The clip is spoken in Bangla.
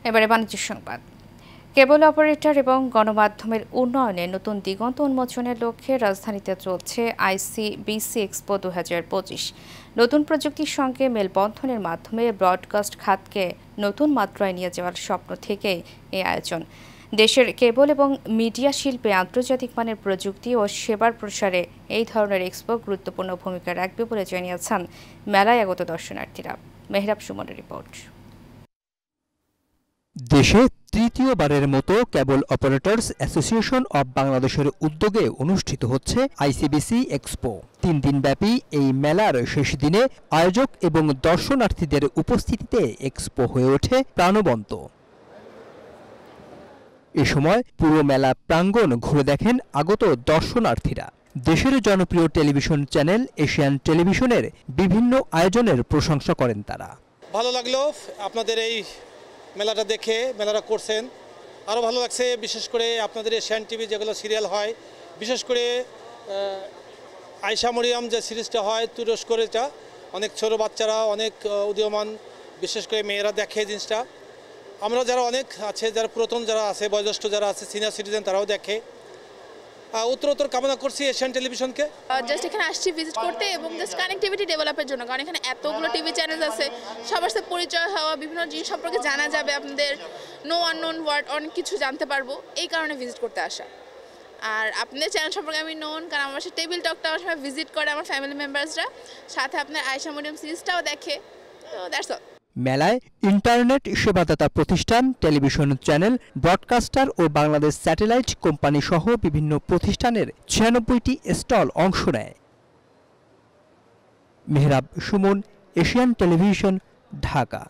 এবারে বাণিজ্য সংবাদ। কেবল অপারেটর এবং গণমাধ্যমের উন্নয়নে নতুন দিগন্ত উন্মোচনের লক্ষ্যে রাজধানীতে চলছে আইসিবিসি এক্সপো 2025। নতুন প্রযুক্তির সঙ্গে মেলবন্ধনের মাধ্যমে ব্রডকাস্ট খাতকে নতুন মাত্রায় নিয়ে যাওয়ার স্বপ্ন থেকেই এই আয়োজন। দেশের কেবল এবং মিডিয়া শিল্পে আন্তর্জাতিক মানের প্রযুক্তি ও সেবার প্রসারে এই ধরনের এক্সপো গুরুত্বপূর্ণ ভূমিকা রাখবে বলে জানিয়েছেন মেলায় আগত দর্শনার্থীরা। মেহরাব সুমনের রিপোর্ট। দেশে তৃতীয়বারের মতো কেবল অপারেটরস অ্যাসোসিয়েশন অব বাংলাদেশের উদ্যোগে অনুষ্ঠিত হচ্ছে আইসিবিসি এক্সপো। 3 দিনব্যাপী এই মেলার শেষ দিনে আয়োজক এবং দর্শনার্থীদের উপস্থিতিতে এক্সপো হয়ে ওঠে প্রাণবন্ত। এ সময় পুরো মেলা প্রাঙ্গণ ঘুরে দেখেন আগত দর্শনার্থীরা। দেশের জনপ্রিয় টেলিভিশন চ্যানেল এশিয়ান টেলিভিশনের বিভিন্ন আয়োজনের প্রশংসা করেন তারা। ভালো লাগলো আপনাদের এই মেলাটা দেখে, মেলাটা করছেন আরও ভালো লাগছে। বিশেষ করে আপনাদের এশিয়ান টিভি যেগুলো সিরিয়াল হয়, বিশেষ করে আয়শা মরিয়ম যে সিরিজটা হয় তুরস্কের, এটা অনেক ছোটো বাচ্চারা, অনেক উদীয়মান বিশেষ করে মেয়েরা দেখে জিনিসটা। আমরা যারা অনেক আছে, যারা পুরাতন যারা আছে, বয়োজ্যেষ্ঠ যারা আছে, সিনিয়র সিটিজেন, তারাও দেখে। উত্তর কামনা করছি এশিয়ান টেলিভিশনকে। জাস্ট এখানে আসছি ভিজিট করতে এবং জাস্ট কানেক্টিভিটি ডেভেলপের জন্য, কারণ এখানে এতগুলো টিভি চ্যানেল আছে, সবার সাথে পরিচয় হওয়া, বিভিন্ন জিনিস সম্পর্কে জানা যাবে, আপনাদের আননোন ওয়ার্ড অনেক কিছু জানতে পারবো, এই কারণে ভিজিট করতে আসা। আর আপনাদের চ্যানেল সম্পর্কে আমি কারণ আমার সাথে টেবিল টকটা আমার সময় ভিজিট করে আমার ফ্যামিলি মেম্বার্সরা, সাথে আপনার আয়শা মরিয়ম সিরিজটাও দেখে। তো দ্যাটস অল। মেলায় ইন্টারনেট সেবাদাতা প্রতিষ্ঠান, টেলিভিশন চ্যানেল, ব্রডকাস্টার ও বাংলাদেশ স্যাটেলাইট কোম্পানি সহ বিভিন্ন প্রতিষ্ঠানের 96টি স্টল অংশ নেয়। Mehrab Suman, Asian television, Dhaka.